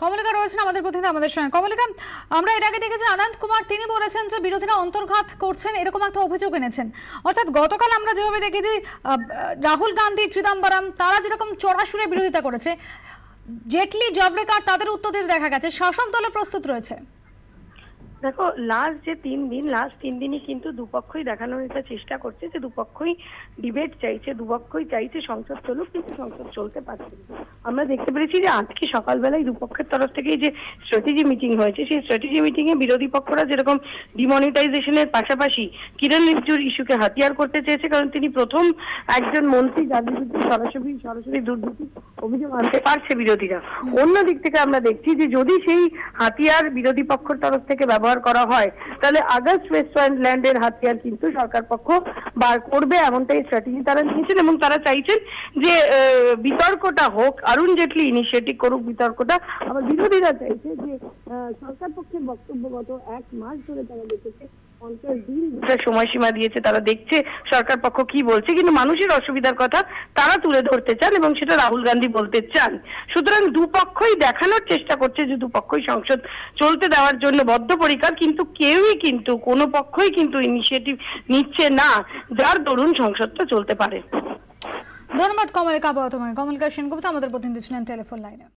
কমলিকা রয়েছেন আমাদের প্রতিনিধি আমাদের সঙ্গে। কমলিকা, আমরা এর আগে দেখেছি আনন্দ কুমার তিনি বলেছেন যে বিরোধীরা অন্তর্ঘাত করছেন, এরকম একটা অভিযোগ এনেছেন। অর্থাৎ গতকাল আমরা যেভাবে দেখেছি রাহুল গান্ধী, চিদম্বরম তারা যেরকম চড়াসুরে বিরোধিতা করেছে, জেটলি, জাভড়েকর তাদের উত্তর দিতে দেখা গেছে শাসক দলে প্রস্তুত রয়েছে। দেখো, লাস্ট 3 দিনই কিন্তু দুপক্ষই দেখানোর একটা চেষ্টা করছে যে দুপক্ষই ডিবেট চাইছে, দুপক্ষই চাইছে সংসদ চলুক, কিন্তু সংসদ চলতে পারছে না। আমরা দেখতে পেরেছি যে আজকে সকালবেলায় দুপক্ষের তরফ থেকে যে স্ট্র্যাটেজি মিটিং হয়েছে, সেই স্ট্র্যাটেজি মিটিং এ বিরোধী পক্ষরা যেরকম ডিমনিটাইজেশনের পাশাপাশি কিরণ রিজিজুর ইস্যুকে হাতিয়ার করতে চেয়েছে, কারণ তিনি প্রথম একজন মন্ত্রী যার বিরুদ্ধে সরাসরি দুর্নীতি অভিযোগ আনতে পারছে বিরোধীরা। অন্য দিক থেকে আমরা দেখছি যে যদি সেই হাতিয়ার বিরোধী পক্ষের তরফ থেকে ব্যবহার করা হয়, তাহলে আগস্ট ওয়েস্টল্যান্ডের হাতিয়ার কিন্তু সরকার পক্ষ বার করবে, এমনটাই স্ট্র্যাটেজি তারা নিয়েছেন। এবং তারা চাইছেন যে বিতর্কটা হোক, অরুণ জেটলি ইনিশিয়েটিভ করুক বিতর্কটা। আবার বিরোধীরা চাইছে যে সরকার পক্ষের বক্তব্য গত 1 মাস ধরে তারা দেখেছে 50 দিন সময়সীমা দিয়েছে, তারা দেখছে সরকার পক্ষ কি বলছে, কিন্তু মানুষের অসুবিধার কথা তারা তুলে ধরতে চান এবং সেটা রাহুল গান্ধী বলতে চান। সুতরাং দুপক্ষই দেখানোর চেষ্টা করছে যে দুপক্ষই সংসদ চলতে দেওয়ার জন্য বদ্ধপরিকর, কিন্তু কেউই কিন্তু কোনো পক্ষই কিন্তু ইনিশিয়েটিভ নিচ্ছে না যার দরুন সংসদটা চলতে পারে। ধন্যবাদ কমলিকা। তোমাকে কমলিকা সেনগুপ্ত আমাদের প্রতিনিধি ছিলেন টেলিফোন লাইনে।